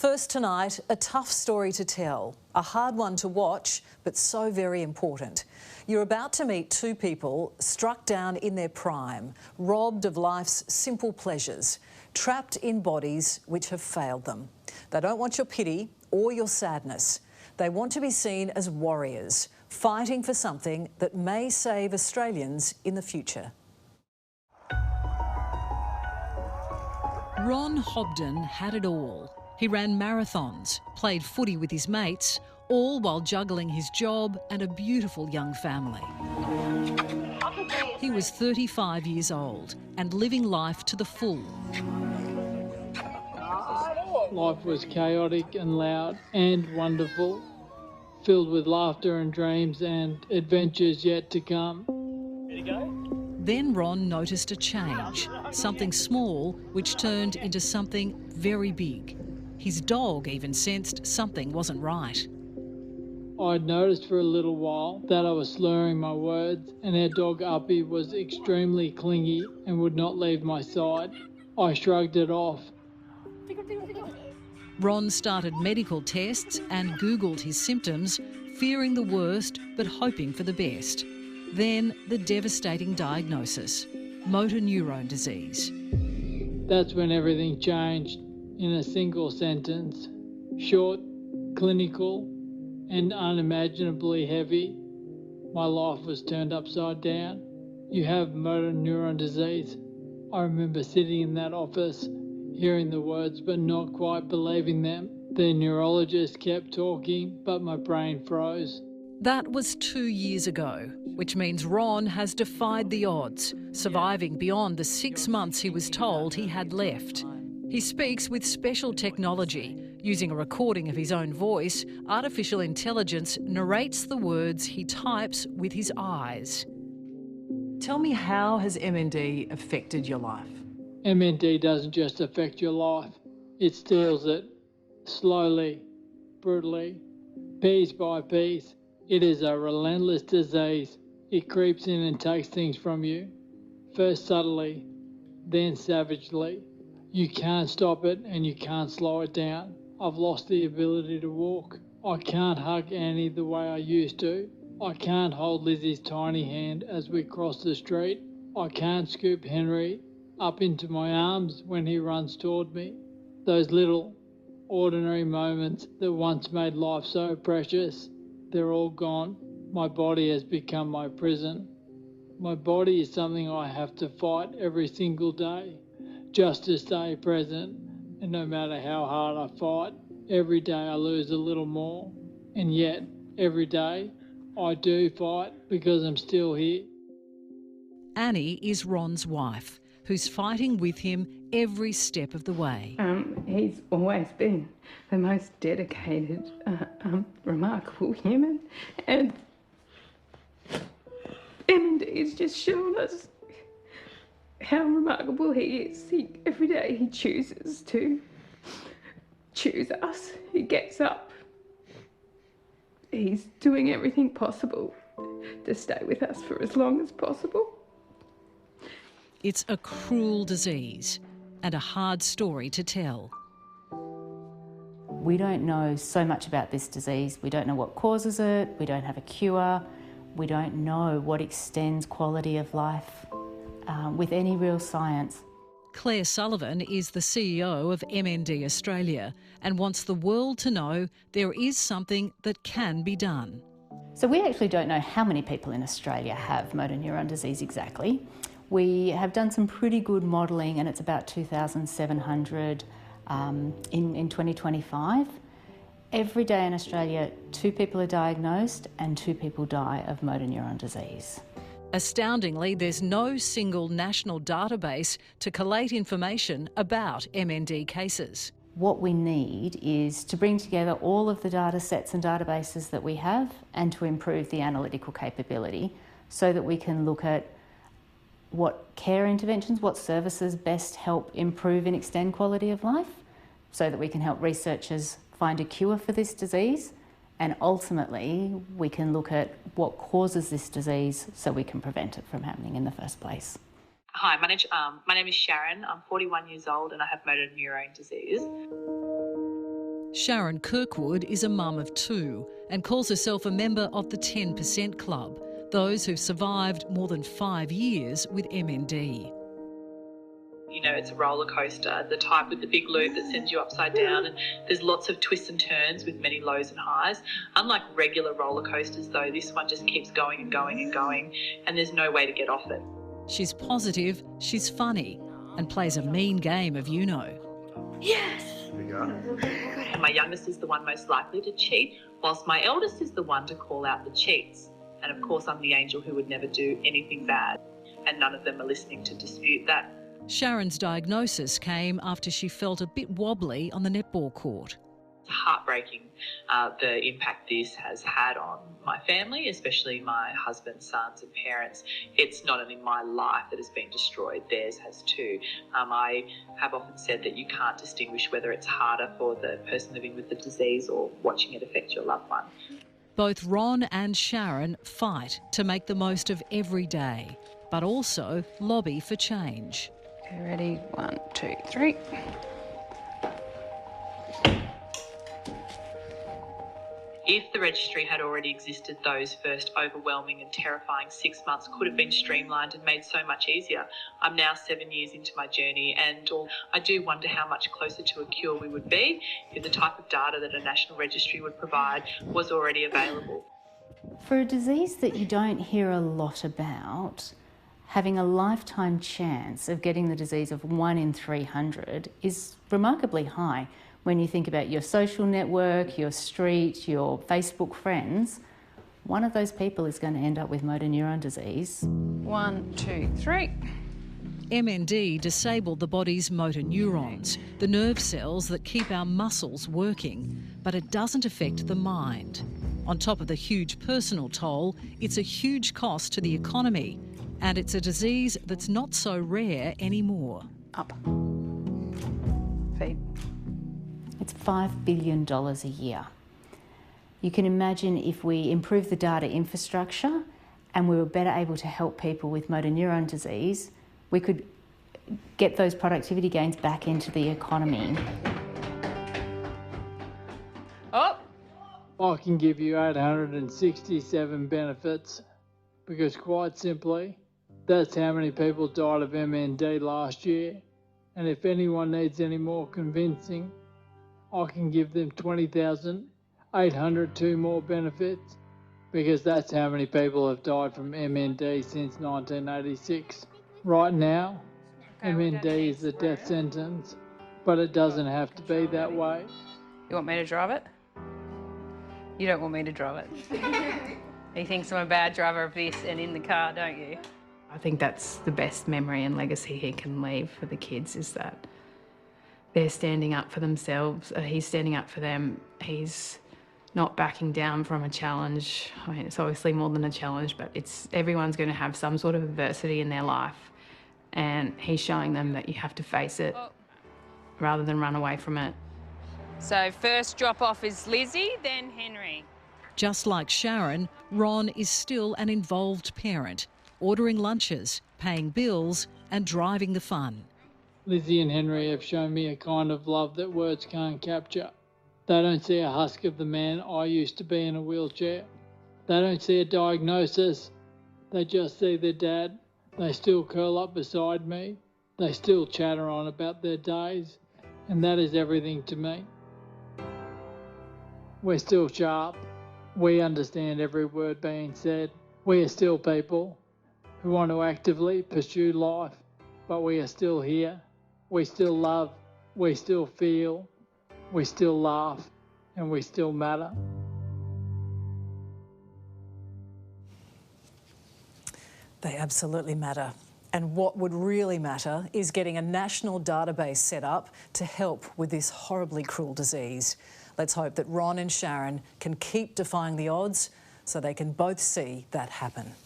First tonight, a tough story to tell, a hard one to watch, but so very important. You're about to meet two people struck down in their prime, robbed of life's simple pleasures, trapped in bodies which have failed them. They don't want your pity or your sadness. They want to be seen as warriors, fighting for something that may save Australians in the future. Ron Hobden had it all. He ran marathons, played footy with his mates, all while juggling his job and a beautiful young family. He was 35 years old and living life to the full. Life was chaotic and loud and wonderful, filled with laughter and dreams and adventures yet to come. Ready to go? Then Ron noticed a change, something small which turned into something very big. His dog even sensed something wasn't right. I'd noticed for a little while that I was slurring my words, and our dog Uppy was extremely clingy and would not leave my side. I shrugged it off. Ron started medical tests and Googled his symptoms, fearing the worst but hoping for the best. Then the devastating diagnosis, motor neurone disease. That's when everything changed in a single sentence. Short, clinical, and unimaginably heavy. My life was turned upside down. You have motor neuron disease. I remember sitting in that office, hearing the words but not quite believing them. The neurologist kept talking, but my brain froze. That was 2 years ago, which means Ron has defied the odds, surviving beyond the 6 months he was told he had left. He speaks with special technology. Using a recording of his own voice, artificial intelligence narrates the words he types with his eyes. Tell me, how has MND affected your life? MND doesn't just affect your life, it steals it, slowly, brutally, piece by piece. It is a relentless disease. It creeps in and takes things from you, first subtly, then savagely. You can't stop it and you can't slow it down. I've lost the ability to walk. I can't hug Annie the way I used to. I can't hold Lizzie's tiny hand as we cross the street. I can't scoop Henry up into my arms when he runs toward me. Those little, ordinary moments that once made life so precious, they're all gone. My body has become my prison. My body is something I have to fight every single day, just to stay present. And no matter how hard I fight, every day I lose a little more. And yet, every day, I do fight because I'm still here. Annie is Ron's wife, who's fighting with him every step of the way. He's always been the most dedicated, remarkable human, and MND's just shown us how remarkable he is. Every day he chooses to choose us. He gets up. He's doing everything possible to stay with us for as long as possible. It's a cruel disease and a hard story to tell. We don't know so much about this disease. We don't know what causes it. We don't have a cure. We don't know what extends quality of life with any real science. Claire Sullivan is the CEO of MND Australia and wants the world to know there is something that can be done. So we actually don't know how many people in Australia have motor neuron disease exactly. We have done some pretty good modelling, and it's about 2,700 in 2025. Every day in Australia, 2 people are diagnosed and 2 people die of motor neuron disease. Astoundingly, there's no single national database to collate information about MND cases. What we need is to bring together all of the data sets and databases that we have and to improve the analytical capability so that we can look at what care interventions, what services best help improve and extend quality of life, so that we can help researchers find a cure for this disease, and ultimately we can look at what causes this disease so we can prevent it from happening in the first place. Hi, my name is Sharon. I'm 41 years old and I have motor neurone disease. Sharon Kirkwood is a mum of 2 and calls herself a member of the 10% Club, those who've survived more than 5 years with MND. You know, it's a roller coaster, the type with the big loop that sends you upside down, and there's lots of twists and turns with many lows and highs. Unlike regular roller coasters though, this one just keeps going and going and going, and there's no way to get off it. She's positive, she's funny, and plays a mean game of you-know. Yes! And my youngest is the one most likely to cheat, whilst my eldest is the one to call out the cheats. And of course I'm the angel who would never do anything bad, and none of them are listening to dispute that. Sharon's diagnosis came after she felt a bit wobbly on the netball court. It's heartbreaking, the impact this has had on my family, especially my husband, sons and parents. It's not only my life that has been destroyed, theirs has too. I have often said that you can't distinguish whether it's harder for the person living with the disease or watching it affect your loved one. Both Ron and Sharon fight to make the most of every day, but also lobby for change. Okay, ready? 1, 2, 3. If the registry had already existed, those first overwhelming and terrifying 6 months could have been streamlined and made so much easier. I'm now 7 years into my journey, and I do wonder how much closer to a cure we would be if the type of data that a national registry would provide was already available. For a disease that you don't hear a lot about, having a lifetime chance of getting the disease of 1 in 300 is remarkably high. When you think about your social network, your street, your Facebook friends, one of those people is going to end up with motor neuron disease. 1, 2, 3. MND disabled the body's motor neurons, the nerve cells that keep our muscles working, but it doesn't affect the mind. On top of the huge personal toll, it's a huge cost to the economy, and it's a disease that's not so rare anymore. Up. Feet. It's $5 billion a year. You can imagine if we improve the data infrastructure and we were better able to help people with motor neuron disease, we could get those productivity gains back into the economy. Oh! I can give you 867 benefits because quite simply, that's how many people died of MND last year. And if anyone needs any more convincing, I can give them 20,802 more benefits because that's how many people have died from MND since 1986. Right now, MND is a death sentence, but it doesn't have to be that way. You want me to drive it? You don't want me to drive it. He thinks I'm a bad driver of this and in the car, don't you? I think that's the best memory and legacy he can leave for the kids, is that they're standing up for themselves. He's standing up for them. He's not backing down from a challenge. I mean, it's obviously more than a challenge, but everyone's going to have some sort of adversity in their life. And he's showing them that you have to face it rather than run away from it. So first drop off is Lizzie, then Henry. Just like Sharon, Ron is still an involved parent, ordering lunches, paying bills and driving the fun. Lizzie and Henry have shown me a kind of love that words can't capture. They don't see a husk of the man I used to be in a wheelchair. They don't see a diagnosis. They just see their dad. They still curl up beside me. They still chatter on about their days. And that is everything to me. We're still sharp. We understand every word being said. We are still people who want to actively pursue life, but we are still here. We still love, we still feel, we still laugh, and we still matter. They absolutely matter. And what would really matter is getting a national database set up to help with this horribly cruel disease. Let's hope that Ron and Sharon can keep defying the odds so they can both see that happen.